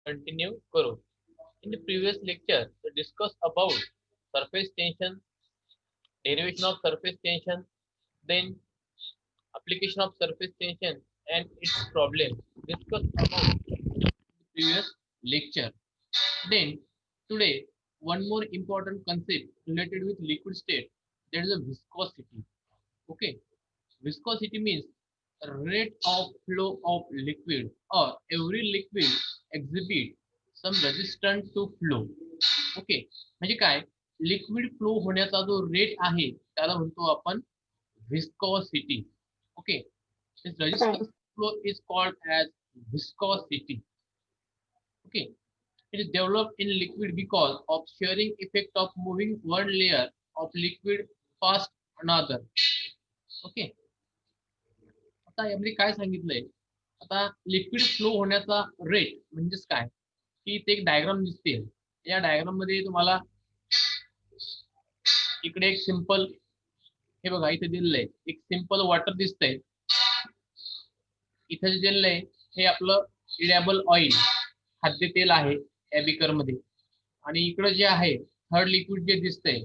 Continue करो. In the previous lecture, we discussed about surface tension, derivation of surface tension, then application of surface tension and its problem. Discussed about the previous lecture. Then today, one more important concept related with liquid state, that is a viscosity. Okay, viscosity means rate of flow of liquid, or every liquid exhibit some resistance to flow. Okay, म्हणजे काय, liquid flow होण्याचा जो rate आहे त्याला म्हणतो आपण viscosity. Okay, resistance flow is called as viscosity. Okay, it is developed in liquid because of shearing effect of moving one layer of liquid past another. Okay, आता यामध्ये काय सांगितलंय, आता लिक्विड फ्लो होण्याचा रेट म्हणजेच काय, की इथे एक डायग्राम दिसते. या डायग्राम मध्ये तुम्हाला इकडे एक सिंपल, हे बघा इथे दिलेलं आहे, एक सिंपल वॉटर दिसतंय. इथे जे दिलेलं आहे हे आपलं इडेबल ऑइल, खाद्यतेल आहे या बिकर मध्ये. आणि इकडे जे आहे थर्ड लिक्विड जे दिसतंय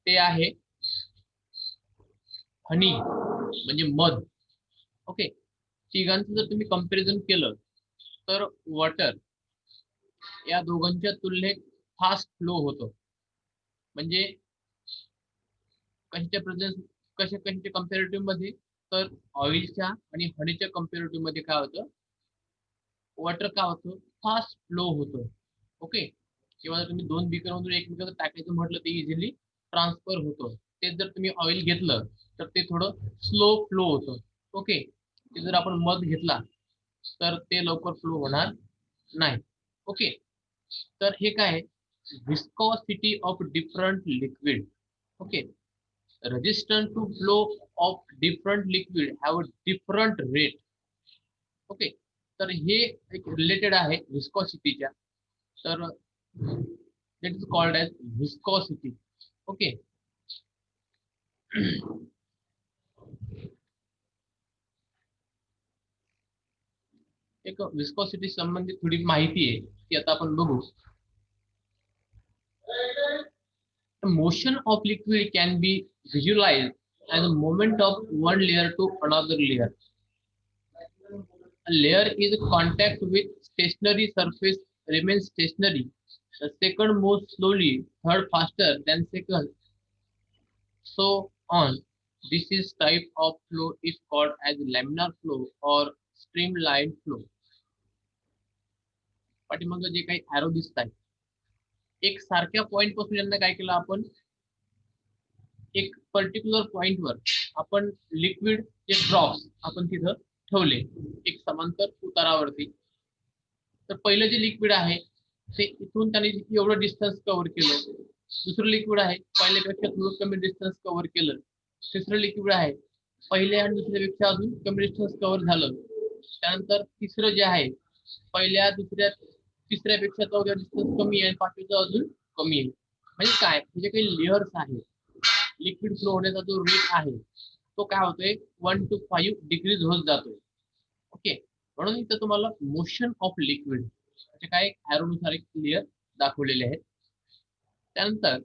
ते आहे हनी, म्हणजे मध. ओके, तिघांचं जर तुम्ही कंपॅरिझन केलं तर वॉटर या दोघांच्या तुलनेत फास्ट फ्लो होतो. म्हणजे कशाच्या कंपॅरेटिव्ह मध्ये, तर ऑइलच्या आणि हनीच्या कंपॅरेटिव्ह मध्ये काय होतं, वॉटर काय होतं, फास्ट फ्लो होतो. ओके, किंवा तुम्ही दोन बीकर मधून एक बीकर टाकायचं म्हटलं ते इझिली ट्रान्सफर होतं. तेच जर तुम्ही ऑइल घेतलं तर ते थोडं स्लो फ्लो होतं. ओके, ते जर आपण मध घेतला तर ते लवकर फ्लो होणार नाही. ओके, तर हे काय, viscosity of different liquid. Okay, resistance to flow of different liquid have a different rate. Okay, तर हे एक रिलेटेड आहे विस्कॉसिटीच्या. तर that is called as viscosity. Okay, एक विस्कॉसिटी संबंधित थोडी माहिती आहे ती आता आपण बघू. The motion of liquid can be visualized as a movement of one layer to another layer. A layer is contact with stationary surface remains stationary. The second moves slowly, third faster than second, so on. This is type of flow is called as laminar flow or streamline flow. पाठीमागं जे काही arrow दिसत आहे, एक सारख्या point पासून यांना काय केलं आपण, एक पर्टिक्युलर पॉइंटवर आपण लिक्विड जे ड्रॉप्स आपण तिथं ठेवले एक समांतर उतारावरती. तर पहिलं जे लिक्विड आहे ते इथून त्याने एवढं डिस्टन्स कव्हर केलं. दुसरं लिक्विड आहे पहिल्यापेक्षा थोडं कमी डिस्टन्स कव्हर केलं. तिसरं लिक्विड आहे पहिल्या आणि दुसऱ्यापेक्षा अजून कमी डिस्टन्स कव्हर झालं. त्यानंतर तिसरं जे आहे पहिल्या दुसऱ्या तिसऱ्यापेक्षा चौथ्या डिस्टन्स कमी आहे, पाचवीचं अजून कमी आहे. म्हणजे काय, म्हणजे काही लेयर्स आहेत. लिक्विड फ्लो होण्याचा जो रेट आहे तो काय होतोय 1 to 5 डिग्रीज होत जातोय. ओके, म्हणून इथं तुम्हाला मोशन ऑफ लिक्विड म्हणजे काय एरोनुसार एक क्लिअर दाखवलेले आहेत. त्यानंतर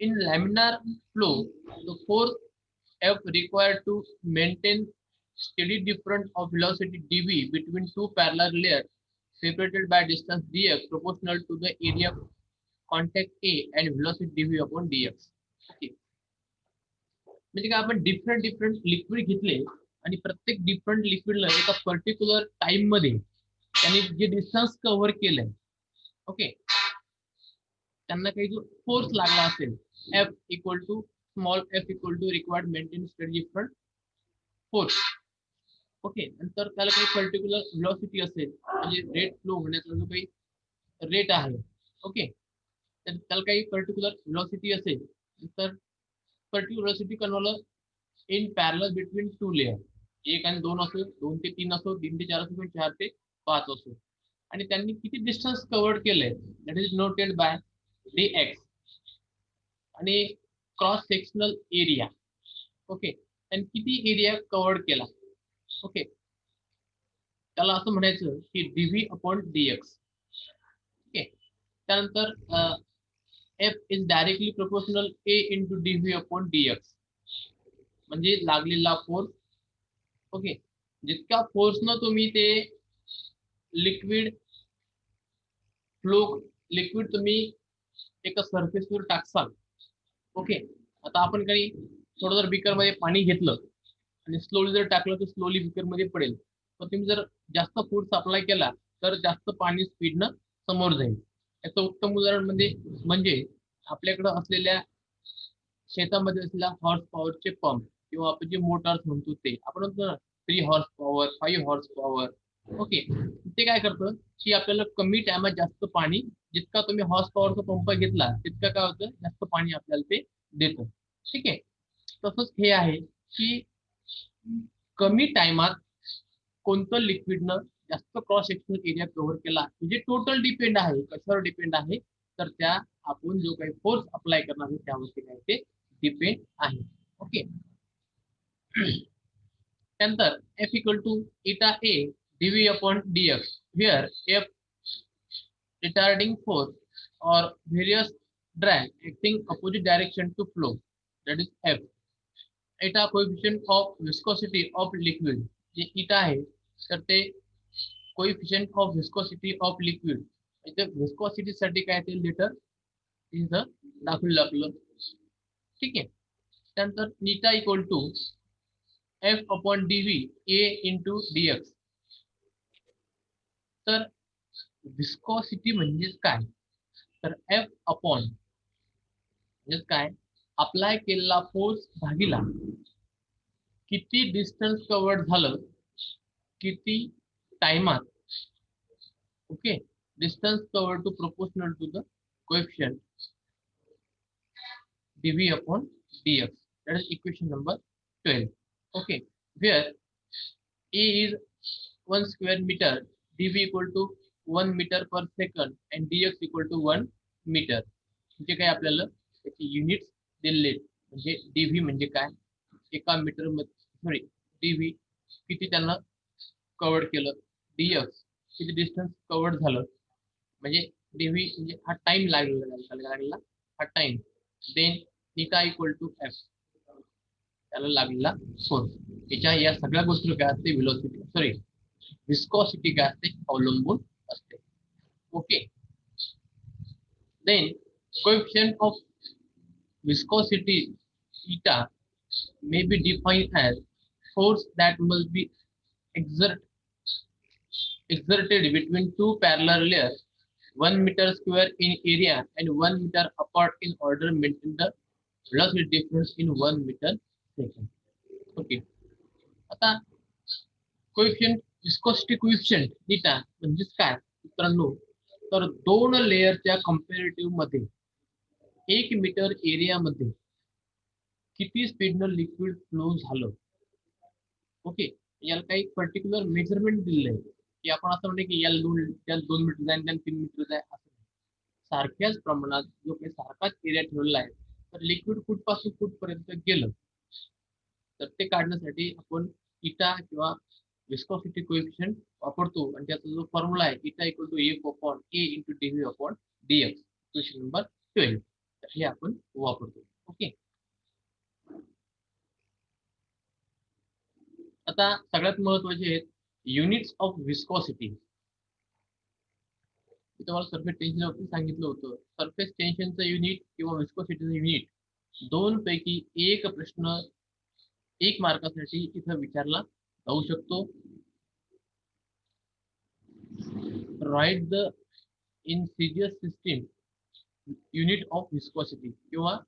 in laminar flow the force F required to maintain steady difference of velocity dv between two parallel layers separated by distance dx proportional to the area of contact A and velocity dv upon dx. Okay, म्हणजे काय, आपण different liquid घेतले आणि प्रत्येक different लिक्विडला एका particular time मध्ये त्यांनी जे डिस्टन्स कव्हर केलंय, ओके, त्यांना काही जो फोर्स लागला असेल F equal to small f equal to required maintain steady different force. Okay, नंतर त्याला काही पर्टिक्युलर व्हेलॉसिटी असेल म्हणजे रेट फ्लो होण्याचा जो काही रेट आहे. ओके, तर त्याला काही पर्टिक्युलर व्हेलॉसिटी असेल तर particular velocity converter in parallel between two layer, एक आणि दोन असो, 2 ते 3 असो, 3 ते 4 असो, 4 ते 5 असो. आणि त्यांनी किती डिस्टन्स कव्हर केलंय that is noted bye dx. आणि क्रॉस सेक्शनल एरिया, ओके, आणि किती एरिया कव्हर केला. ओके, त्याला असं म्हणायचं की डीव्ही अपॉन डीएक्स. ओके. त्यानंतर F is directly proportional A into DV upon DX, म्हणजे लागलेला फोर्स. ओके. जितक्या फोर्सनं तुम्ही ते लिक्विड फ्लो, लिक्विड तुम्ही एका सरफेसवर टाकसाल. ओके. आता आपण काही थोडं जर बीकर मध्ये पाणी घेतलं आणि स्लोली जर टाकलं तर स्लोली बीकर मध्ये पडेल. तर तुम्ही जर जास्त फोर्स अप्लाय केला तर जास्त पाणी स्पीडनं समोर जाईल. याचं उत्तम उदाहरण म्हणजे आपल्याकडं असलेल्या शेतामध्ये असलेल्या हॉर्स पॉवरचे पंप किंवा आपण जे मोटार्स म्हणतो ते आपण म्हणतो ना 3 horse power 5 horse power. Okay. ते काय करतं की आपल्याला कमी टायमात जास्त पाणी, जितका तुम्ही हॉर्स पॉवरचा पंप घेतला तितका काय होतं जास्त पाणी आपल्याला ते देतं. ठीक आहे. तसंच हे आहे की कमी टाइमात कोणतं लिक्विडनं जास्त क्रॉस सेक्शनल एरिया कव्हर केला, म्हणजे टोटल डिपेंड आहे कशावर डिपेंड आहे, तर त्या आपण जो काही फोर्स अप्लाय करणार आहे त्यावरती काय ते डिपेंड आहे. ओके. त्यानंतर F equal to eta A dv upon dx, here F retarding force or various drag acting opposite direction to flow, that is F. Eta coefficient of viscosity of liquid, जे eta आहे तर ते coefficient of viscosity of liquid, इथे viscosity साठी काय ते letter इथं दाखवलेलं आपलं. ठीक आहे. त्यानंतर eta equal to F upon dv A into dx. तर विस्कॉसिटी म्हणजेच काय, तर एफ अपॉन म्हणजे काय, अप्लाय केलेला फोर्स भागीला किती डिस्टन्स कव्हर्ड झालं, किती टाइमात. Okay. Distance covered to proportional to the coefficient dv upon dx, that is equation number 12. Okay, where a is 1 square meter, dv equal to 1 meter per second and dx equal to 1 meter. म्हणजे काय आपल्याला त्याची units दिलेले, म्हणजे DV म्हणजे काय, एका metre मध्ये, सॉरी डीव्ही किती त्यांना कव्हर केलं, डीएक्स किती डिस्टन्स कव्हर झालं, म्हणजे डीव्ही म्हणजे हा टाइम लागलेला हा time, then theta equal to F त्याला लागलेला फोर्स. याच्या या सगळ्या गोष्टी काय असते, व्हेलॉसिटी सॉरी विस्कॉसिटी काय असते अवलंबून असते. Okay. Then coefficient of viscosity eta may be defined as force that must be exerted between two parallel layers 1 meter square in area and 1 meter apart in order to maintain the velocity difference in 1 meter second. Okay. आता coefficient viscosity coefficient theta म्हणजेच काय मित्रांनो, तर दोन लेयरच्या comparative मध्ये 1 metre area मध्ये किती स्पीडनं लिक्विड फ्लो झालं. ओके. याला काही पर्टिक्युलर मेजरमेंट दिलेलं आहे की आपण असं म्हणतो की याला 2 मीटर जाईल त्याला 3 मीटर जाईल असं नाही. सारख्याच प्रमाणात जो काही सारखाच एरिया ठेवलेला आहे, तर लिक्विड कुठपासून कुठपर्यंत गेलं, तर ते काढण्यासाठी आपण इटा किंवा विस्कॉसिटी कोएफिशिएंट वापरतो आणि त्याचा जो फॉर्म्युला आहे eta equal to F upon A into DV upon DX, question number 12, तर हे आपण वापरतो. ओके. आता सगळ्यात महत्वाचे आहेत युनिट्स ऑफ विस्कॉसिटी. मी तुम्हाला सरफेस टेन्शन वरती सांगितलं होतं, सरफेस टेन्शनचं युनिट किंवा विस्कोसिटीचं युनिट दोन पैकी एक प्रश्न 1 मार्कासाठी इथं विचारला जाऊ शकतो. Write the insidious system unit of viscosity किंवा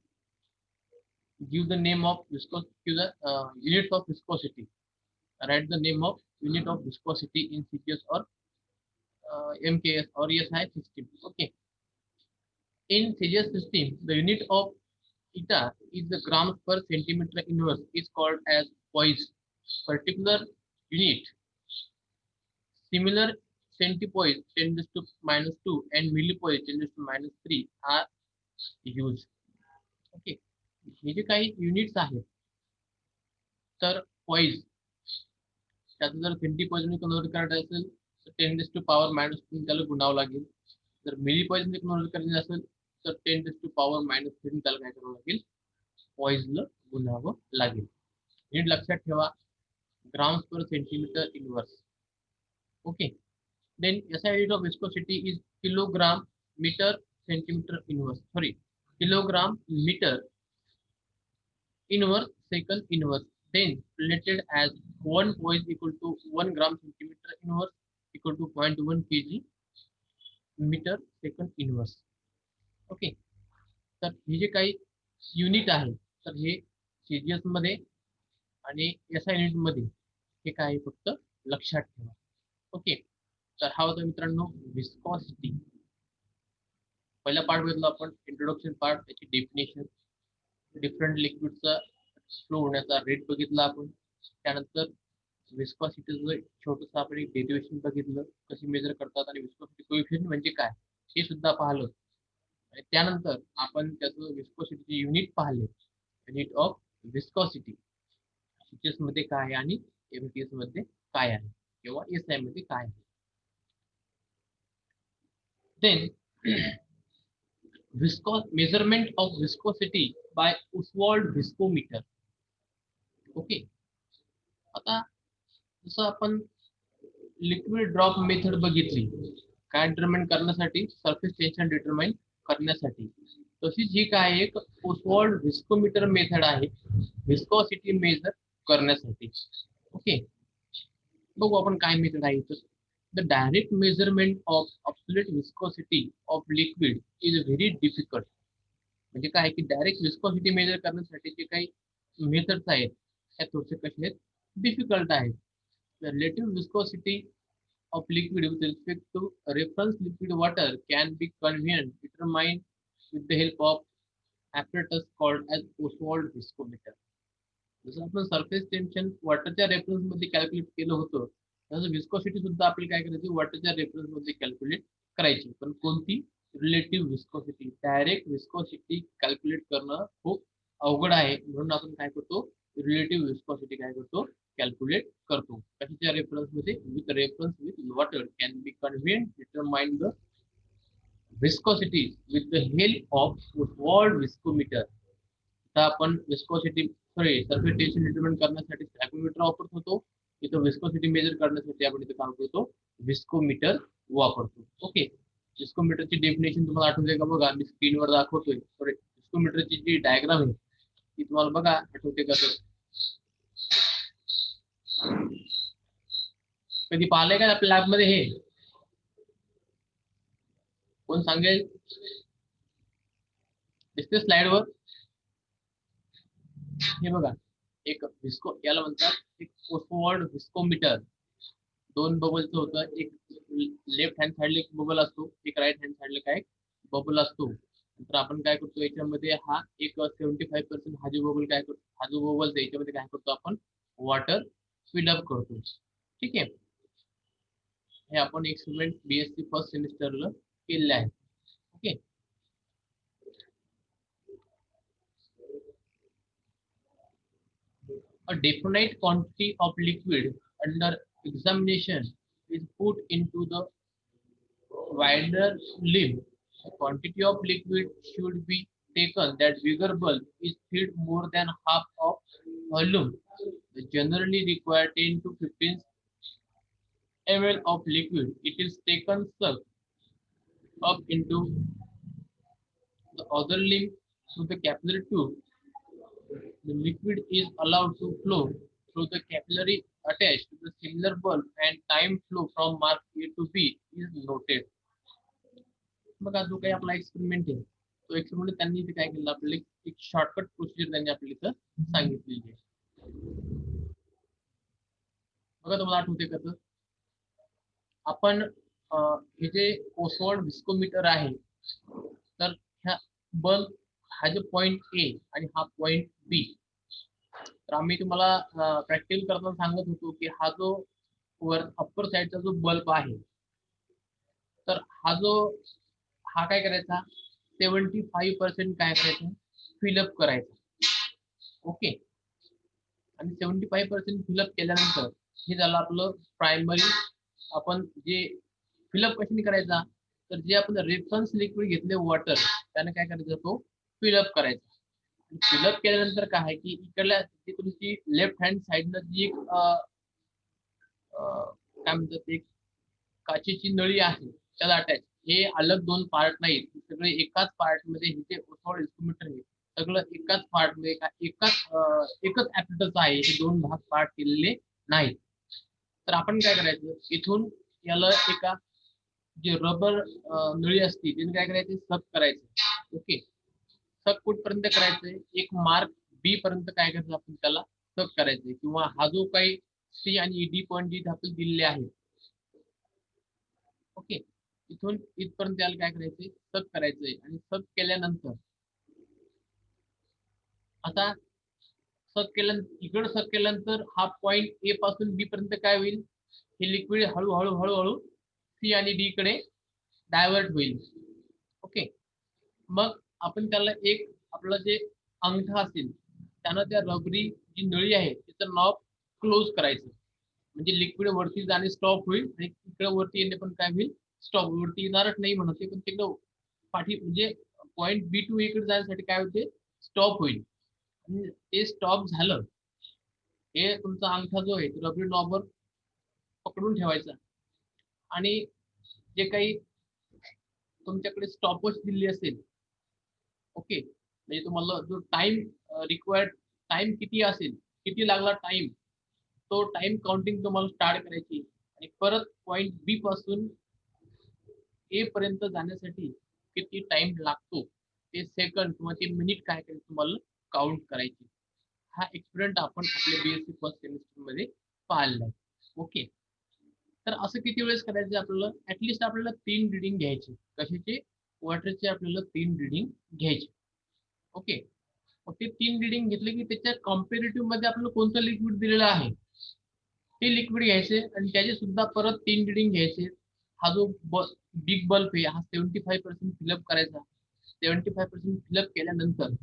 give the name of viscosity, unit of viscosity. Write the name of unit of viscosity in CPS or MKS or SI system. Okay. In CGS system, the unit of eta is the grams per centimeter inverse is called as poise. Particular unit, similar centipoise 10 to -2 and millipoise 10 to -3 are used. Okay. हे जे काही units आहेत, तर poise त्याचं जर सेंटीपर्सेंट convert करायचं असेल तर 10⁻³ त्याला गुणावं लागेल. जर मिलीपर्सेंट कन्वर्ट करायचं असेल तर 10⁻³ त्याला काय करावं लागेल, पॉईजला गुणावं लागेल. नीट लक्षात ठेवा, grams per centimetre inverse. Okay. Then SI unit of viscosity is kilogram meter centimeter inverse. Sorry, kilogram meter inverse second inverse. Then related as 1 poise equal to 1 gram centimeter inverse equal to 0.1 kg meter second inverse. Okay. तर हे जे काही unit आहे तर हे CGS मध्ये आणि SI unit मध्ये हे काय फक्त लक्षात ठेवा. ओके. तर हा होता मित्रांनो विस्कॉसिटी. पहिला पार्ट बघितला आपण, इंट्रोडक्शन पार्ट, त्याची डेफिनेशन, डिफरंट लिक्विडचा फ्लो होण्याचा रेट बघितला आपण. त्यानंतर विस्कॉसिटीचं छोटंसं आपण एक डेरिव्हेशन बघितलं, कशी मेजर करतात आणि विस्कॉसिटी कोएफिशियंट म्हणजे काय हे सुद्धा पाहिलं. आणि त्यानंतर आपण त्याचं विस्कॉसिटीचे युनिट पाहिले, युनिट ऑफ विस्कॉसिटी सीजीएस मध्ये काय आहे आणि एमटीएस मध्ये काय आहे किंवा SI मध्ये काय आहे. Then measurement of viscosity by Oswald viscometer. Okay. आता जसं आपण लिक्विड ड्रॉप मेथड बघितली काय डिटरमाइन करण्यासाठी, सरफेस टेन्शन डिटरमाइन करण्यासाठी, तशीच ही काय एक ओसवाल्ड विस्कोमीटर मेथड आहे विस्कॉसिटी मेजर करण्यासाठी. ओके. बघू आपण काय मेथड आहे. तर the direct measurement of absolute viscosity of liquid is very difficult. म्हणजे काय की डायरेक्ट विस्कॉसिटी मेजर करण्यासाठी जे काही मेथड्स आहेत त्या थोडेसे कसे आहेत, डिफिकल्ट आहेत. Relative viscosity of liquid with respect to reference liquid water can be convenient determined with the help of apparatus called as Oswald viscometer. जसं आपण सरफेस टेन्शन वॉटरच्या रेफरन्स मध्ये कॅल्क्युलेट केलं होतं, तसं विस्कॉसिटी सुद्धा आपली काय करायची, वॉटरच्या रेफरन्स मध्ये कॅल्क्युलेट करायची. पण कोणती, relative viscosity. Direct viscosity calculate करणं खूप अवघड आहे, म्हणून आपण काय करतो, रिलेटिव्ह विस्कॉसिटी काय करतो, कॅल्क्युलेट करतो. कशाच्या रेफरन्स मध्ये, with reference with water can be convenient determine the viscosity with the help of Ostwald viscometer. आता आपण विस्कॉसिटी सरफेस टेन्शन डिटरमाइन करण्यासाठी स्टॅकोमीटर वापरत होतो, इथं विस्कोसिटी मेजर करण्यासाठी आपण इथं काय करतो, विस्कोमीटर वापरतो. ओके. विस्कोमीटरची डेफिनेशन तुम्हाला आठवते का बघा, मी स्क्रीनवर दाखवतोय. विस्कोमीटरची जी डायग्राम आहे ती तुम्हाला बघा आठवते का, कधी पाहिलंय का आपल्या लॅब मध्ये, हे कोण सांगेल, दिसते स्लाइडवर. हे बघा, एक विस्को, याला म्हणतात एक ओसवाल्ड विस्कोमीटर. दोन बबलचं होतं, एक लेफ्ट हँड साइडला एक बबल असतो, एक राईट हँड साइडला काय बबल असतो. तर आपण काय करतो याच्यामध्ये, हा एक 75% हा जो बबल काय करतो, हा जो बबल याच्यामध्ये काय करतो आपण, वॉटर फिल अप करतो. ठीक आहे. हे आपण एक्सपेरिमेंट BSc फर्स्ट सेमिस्टरला केलेले आहे. Okay. A definite quantity of liquid under examination is put into the wider limb. The quantity of liquid should be taken that bigger bulb is filled more than half of volume. They generally require 10 to 15 ml of liquid. It is taken sucked up into the other limb through the capillary tube. The liquid is allowed to flow through the capillary attached to the similar bulb and time flow from mark A to B is noted. बघा जो काही आपला experiment आहे तो experiment त्यांनी इथे काय केलं, आपल्याला एक शॉर्टकट प्रोसिजर त्यांनी आपल्याला इथं सांगितलेली आहे. बघा तुम्हाला आठवते का, तर आपण हे जे ओसवाल्ड विस्कोमीटर आहे, तर ह्या बल्ब हा जो पॉइंट A आणि हा पॉइंट B, तर आम्ही तुम्हाला प्रॅक्टिकल करताना सांगत होतो की हा जो वर अप्पर साइडचा जो बल्ब आहे, तर हा काय करायचा, 75% काय करायचं, फिलअप करायचा. ओके. आणि 75% फिलअप केल्यानंतर हे झालं आपलं प्रायमरी. आपण जे फिलअप कशाने करायचा, तर जे आपण रेफरन्स लिक्विड घेतले वॉटर, त्याने काय करायचं, तो फिलअप करायचा. फिलअप केल्यानंतर काय आहे की इकडल्या जी तुमची लेफ्ट हँड साइडनं जी एक काय म्हणतात, एक काचेची नळी आहे त्याला अटॅच, हे अलग दोन पार्ट नाहीत, सगळे एकाच पार्ट मध्ये. हे जे ओसवाड इन्स्ट्रुमेंट आहे सगळं एकाच पार्ट मध्ये, एकच ऍपरेटरच आहे, हे दोन भाग पार्ट केलेले नाहीत. तर आपण काय करायचं, इथून याला एका जे रबर नळी असते तिने काय करायचं, सक करायचं. ओके, सक कुठपर्यंत करायचंय, एक मार्क बी पर्यंत काय करायचं आपण त्याला सक करायचंय, किंवा हा जो काही सी आणि डी पॉईंट जी आपल्याला दिलेले आहे, ओके, इथून इथपर्यंत त्याला काय करायचंय, सक करायचंय. आणि सक केल्यानंतर आता इकडं सक केल्यानंतर हा पॉईंट ए पासून बी पर्यंत काय होईल, हे लिक्विड हळूहळू हळूहळू सी आणि डी कडे डायव्हर्ट होईल. ओके, मग आपण त्याला एक आपलं जे अंगठा असेल त्यानं त्या रबरी जी नळी आहे तिचं नॉब क्लोज करायचं, म्हणजे लिक्विड वरती जाणे स्टॉप होईल आणि इकडे वरती येणे पण काय होईल, स्टॉप. वरती येणारच नाही म्हणते, पण तिकडं पाठी म्हणजे पॉईंट बी टू इकडे जाण्यासाठी काय होते, स्टॉप होईल. आणि ते स्टॉप झालं, हे तुमचा अंगठा जो आहे रबरी नॉबवर पकडून ठेवायचा. आणि जे काही तुमच्याकडे स्टॉपवॉच दिली असेल, ओके, म्हणजे तुम्हाला जो टाइम रिक्वायर्ड, टाइम किती असेल, किती लागला टाइम, तो टाइम काउंटिंग तुम्हाला स्टार्ट करायची. आणि परत पॉईंट बी पासून ए पर्यंत जाण्यासाठी किती टाइम लागतो ते सेकंड किंवा ते मिनिट काय करायचं तुम्हाला काउंट करायची. हा एक्सपेरिमेंट आपण आपल्या बीएससी फर्स्ट सेमिस्टर मध्ये पाहिलेला आहे. ओके, तर असं किती वेळेस करायचं आपल्याला, ऍटलिस्ट आपल्याला 3 रिडिंग घ्यायचे. कशाचे, वॉटरचे आपल्याला 3 रिडिंग घ्यायचे. ओके, मग ते 3 रिडिंग घेतले की त्याच्या कॉम्पेरेटिव्ह मध्ये आपल्याला कोणतं लिक्विड दिलेलं आहे ते लिक्विड घ्यायचे आणि त्याचे सुद्धा परत 3 रिडिंग घ्यायचे. हा जो बिग बल्ब आहे हा 75% फिलअप करायचा. 75% फिलअप केल्यानंतर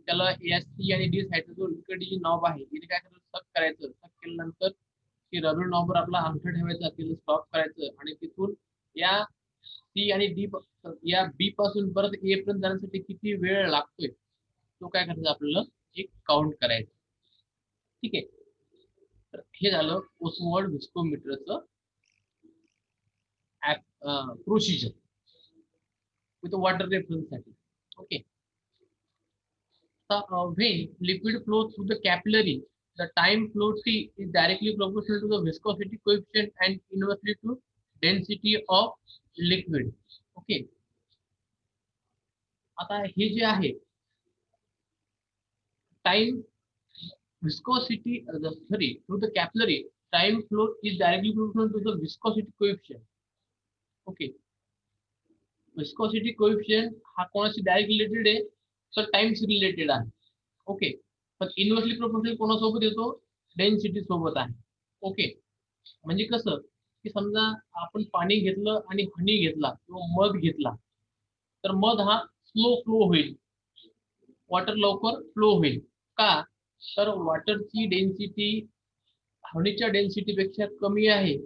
त्याला एस सी आणि डी साईडचा जो इकडे जी नॉब आहे तिने काय करायचं, सक करायचं. सक केल्यानंतर की रबर नॉबवर आपला अंगठा ठेवायचा, तिला स्टॉप करायचं. आणि तिथून या सी आणि डी या बी पासून परत ए पर्यंत जाण्यासाठी किती वेळ लागतोय तो काय करायचा आपल्याला एक काउंट करायचं. ठीक आहे, तर हे झालं ओसवर्ड विस्कोमीटरचं प्रोसिजर विथ वॉटर रेफरन्स साठी. Okay, when liquid flows through the capillary, the time flow t is directly proportional to the viscosity coefficient and inversely to density of liquid. Okay, आता हे जे आहे time viscosity, through the capillary, time flow is directly proportional to the viscosity coefficient. Okay, viscosity coefficient हा कोणाशी direct related आहे, तर times related आहे. Okay, पण इन्व्हर्सली प्रोपोर्शनल कोणासोबत येतो, डेन्सिटी सोबत आहे. ओके, म्हणजे कसं की समजा आपण पाणी घेतलं आणि हनी घेतला किंवा मध घेतला, तर मध हा स्लो फ्लो होईल, वॉटर लवकर फ्लो होईल. का, तर वॉटरची डेन्सिटी हनीच्या डेन्सिटी पेक्षा कमी आहे,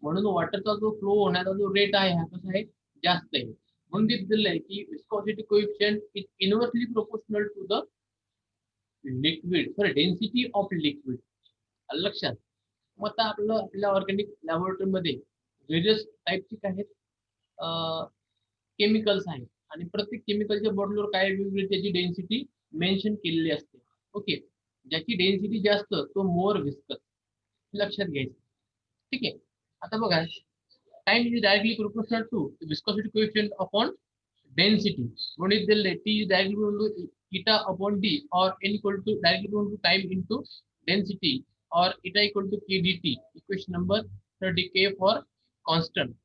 म्हणून वॉटरचा जो फ्लो होण्याचा जो रेट आहे हा कसा आहे, जास्त आहे. म्हणून ते दिलंय की viscosity coefficient is inversely proportional to the liquid for density of liquid. लक्षात. मग आता आपल्या ऑर्गॅनिक लॅबोरेटरी मध्ये व्हेरियस टाईपचे काय आहेत, केमिकल्स आहेत, आणि प्रत्येक केमिकलच्या बॉटलवर काय वेगवेगळी त्याची डेन्सिटी मेन्शन केलेली असते. ओके, ज्याची डेन्सिटी जास्त तो मोर विस्कस, लक्षात घ्यायचं. ठीक आहे, आता बघा, time is directly proportional to viscosity coefficient upon density. म्हणून दिले T is directly equal to eta upon d, or n equal to directly equal to time into density, or eta equal to k dt. Equation number 30, k for constant.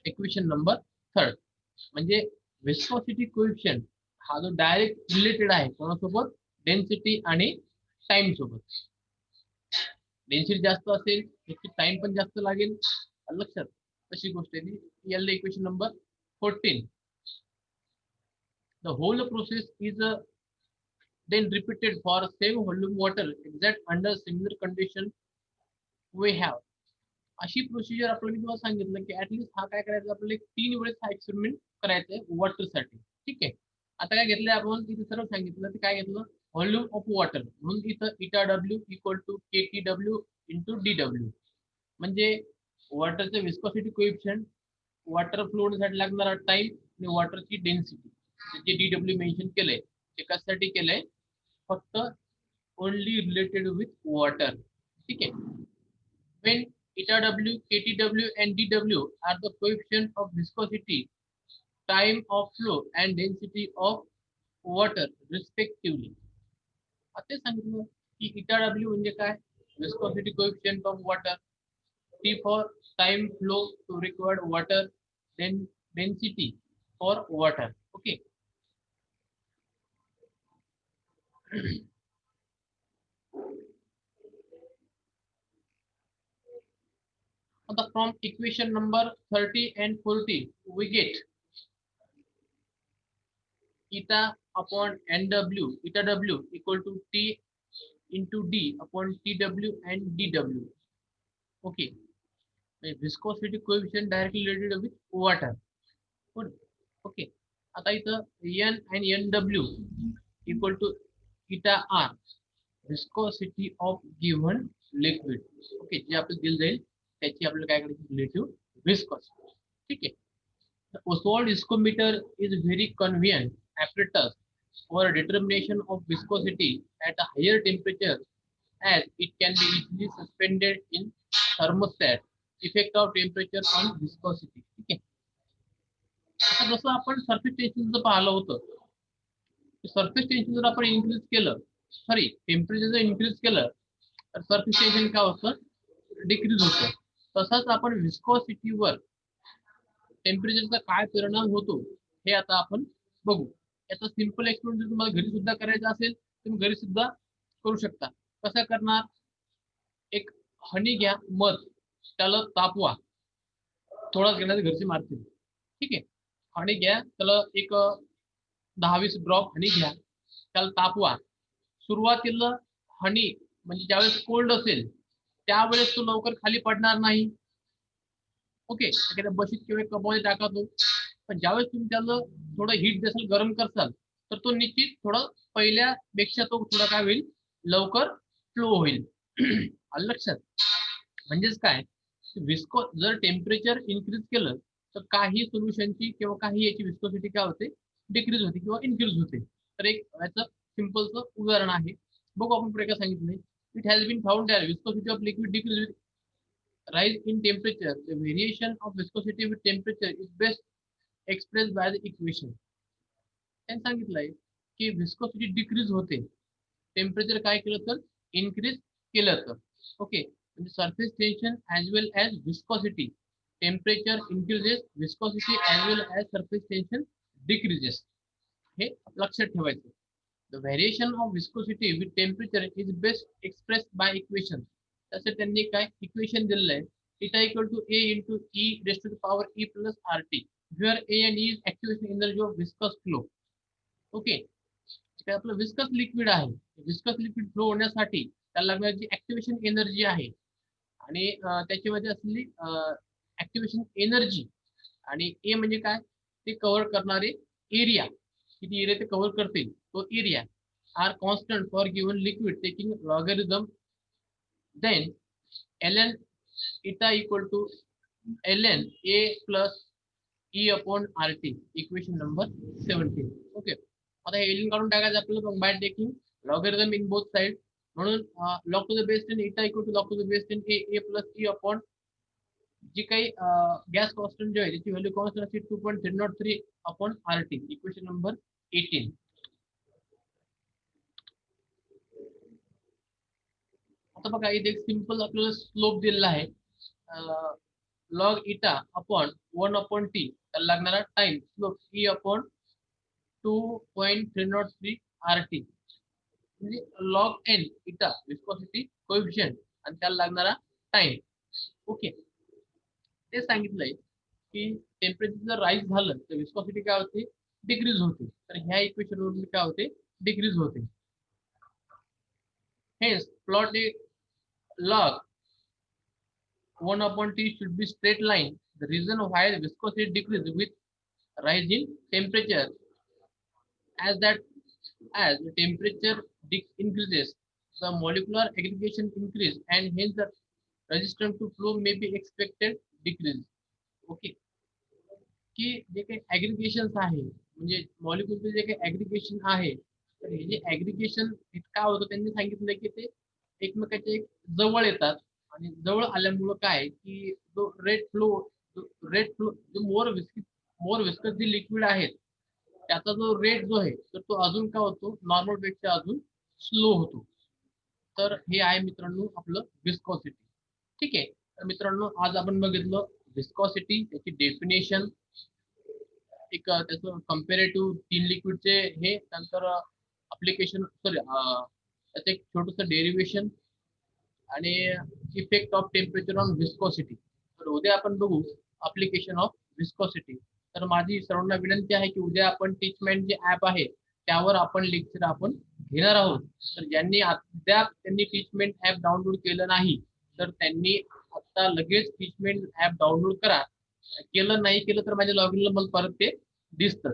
Equation number 3. म्हणजे viscosity coefficient हा जो direct related आहे कोणासोबत, density आणि time सोबत. Density जास्त असेल त्याची टाइम पण जास्त लागेल, लक्षात. अशी गोष्ट आहे ती. याला equation number 14. The whole process is then repeated for same volume water exact under similar condition we have, अशी प्रोसिजर आपल्याला मी तुम्हाला सांगितलं की ऍटलीस्ट हा काय करायचा, आपल्याला एक 3 वेळेस हा एक्सपेरिमेंट करायचा आहे वॉटरसाठी. ठीक आहे. आता काय घेतलंय आपण, तिथे सर्व सांगितलं ते काय घेतलं, व्हॉल्यूम ऑफ वॉटर, म्हणून इथं eta W equal to K T W into D W, म्हणजे वॉटरचं विस्कोसिटी कोएफिशियंट, वॉटर फ्लो होण्यासाठी लागणारा टाइम आणि वॉटरची डेन्सिटी, जे डी डब्ल्यू मेन्शन केलंय ते कशासाठी केलंय, फक्त ओनली रिलेटेड विथ वॉटर. ठीक आहे. when eta w, ktw and dw are the coefficient of viscosity, time of flow and density of water respectively. आता सांगितलं की eta w म्हणजे काय, viscosity coefficient of water, t for time flow to required water, then density for water. Okay. Now from equation number 30 and 40 we get eta upon nw, eta w equal to t into d upon tw and dw. Okay. Viscosity coefficient directly related with water. Good. Okay. आता इथं n and nw equal to eta r, viscosity of given liquid. Okay, जे आपल्याला दिलं जाईल त्याची आपल्याला काय करायची, रिलेटिव्ह विस्कॉसिटी. ठीक आहे. The Oswald viscometer is very convenient apparatus for determination of viscosity at a higher temperature, as it can be easily suspended in thermostat. Effect of temperature on viscosity. ठीक आहे. आता जसं आपण सरफेस टेन्शन पाहिलं होतं, surface tension जर आपण increase केलं, सॉरी टेम्परेचर जर इन्क्रीज केलं तर सरफेस टेन्शन काय होतं, डिक्रीज होतं. तसंच आपण विस्कॉसिटीवर टेम्परेचरचा काय परिणाम होतो हे आता आपण बघू. याचा सिंपल एक्सपेरिमेंट जर तुम्हाला घरी सुद्धा करायचा असेल तुम्ही घरी सुद्धा करू शकता. कसं करणार, एक हनी घ्या, मध, त्याला तापवा, थोडा घेण्याचे घरचे मारतील. ठीक आहे. हनी घ्या, त्याला एक 10-20 ड्रॉप हनी घ्या, त्याला तापवा. सुरुवातीला हनी म्हणजे ज्यावेळेस कोल्ड असेल त्यावेळेस तो लवकर खाली पडणार नाही. ओके, एखाद्या बशीत किंवा कपमध्ये टाका तो, पण ज्यावेळेस तुम्ही त्याला थोडं हीट देसाल, गरम करसाल, तर तो निश्चित थोडं पहिल्यापेक्षा तो थोडा काय होईल, लवकर फ्लो होईल. लक्षात. म्हणजेच काय, विस्को जर टेम्परेचर इन्क्रीज केलं तर काही सोल्युशनची किंवा काही याची विस्कोसिटी काय होते, डिक्रीज होते किंवा इन्क्रीज होते. तर एक याचं सिंपलचं उदाहरण आहे, बघू आपण पुढे काय सांगितलंय. It has been found that viscosity of liquid decrease with rise in temperature. The variation of viscosity with temperature is best expressed by the equation. त्यांनी सांगितलंय की विस्कोसिटी डिक्रीज होते टेम्परेचर काय केलं तर इन्क्रीज केलं तर. ओके, म्हणजे surface tension as well as viscosity, temperature increases, viscosity as well as surface tension decreases. हे लक्षात ठेवायचं. The variation of viscosity with temperature is best expressed by equation. तसं त्यांनी काय इक्वेशन दिलेलं आहे, theta equal to A into E raised to the power E plus R T, where A and E is activation energy of viscous flow. Okay, काय आपलं viscous liquid आहे, viscous liquid flow होण्यासाठी त्याला लागणारी activation energy आहे आणि त्याच्यामध्ये असलेली ऍक्टिव्हेशन एनर्जी, आणि ए म्हणजे काय, ते कव्हर करणारे एरिया, किती एरिया ते कव्हर करते तो area, R constant for given liquid taking logarithm. Then ln eta equal to ln a plus e upon R T, equation number 17. Okay, आता हे एलिन काढून टाकायचं आपल्याला by taking logarithm in both side. म्हणून log to the base 10 eta equal to log to the base 10 a plus e upon जी काही gas constant जो आहे त्याची व्हॅल्यू कॉन्स्टंट असते 2.303 upon R T, equation number 18. आता बघा इथे एक सिंपल आपल्याला स्लोप दिलेला आहे, लॉग इटा अपॉन 1 अपॉन टी, त्याला लागणारा time slope E upon 2.303 R T, म्हणजे log N eta viscosity coefficient आणि त्याला लागणारा टाइम. ओके, ते सांगितलंय की टेम्परेचर जर राईज झालं तर विस्कोसिटी काय होते, डिक्रीज होते. तर ह्या इक्वेशन वरून काय होते, डिक्रीज होते. हेच plot A log 1/T should be straight line. The reason why viscosity decrease with rise in temperature, as that as the temperature increases, the molecular aggregation increase and hence the resistance to flow may be expected decrease. Okay, की जे काही ऍग्रिगेशन आहे म्हणजे मॉलिक्युलचे जे काही ऍग्रिगेशन आहे, तर हे जे ऍग्रिगेशन काय होतं त्यांनी सांगितलं की ते एकमेकाच्या एक जवळ येतात आणि जवळ आल्यामुळं काय की जो रेट फ्लो जो मोर विस्कस जे लिक्विड आहेत त्याचा जो रेट जो आहे तर तो अजून काय होतो नॉर्मल पेक्षा अजून स्लो होतो. तर हे आहे मित्रांनो आपलं विस्कॉसिटी. ठीक आहे, तर मित्रांनो आज आपण बघितलं विस्कॉसिटी, त्याची डेफिनेशन, एक त्याचं कम्पेरेटिव्ह तीन लिक्विडचे हे, नंतर अप्लिकेशन सॉरी त्याचं एक छोटंसं डेरिवेशन आणि effect of temperature on viscosity. तर उद्या आपण बघू अप्लिकेशन ऑफ विस्कॉसिटी. तर माझी सर्वांना विनंती आहे की उद्या आपण टीचमेंट जे ऍप आहे त्यावर आपण लेक्चर आपण घेणार आहोत. तर ज्यांनी अद्याप त्यांनी टीचमेंट ऍप डाउनलोड केलं नाही तर त्यांनी आता लगेच टीचमेंट ऍप डाउनलोड करा. केलं नाही केलं तर माझ्या लॉगिनला मग परत ते दिसतं.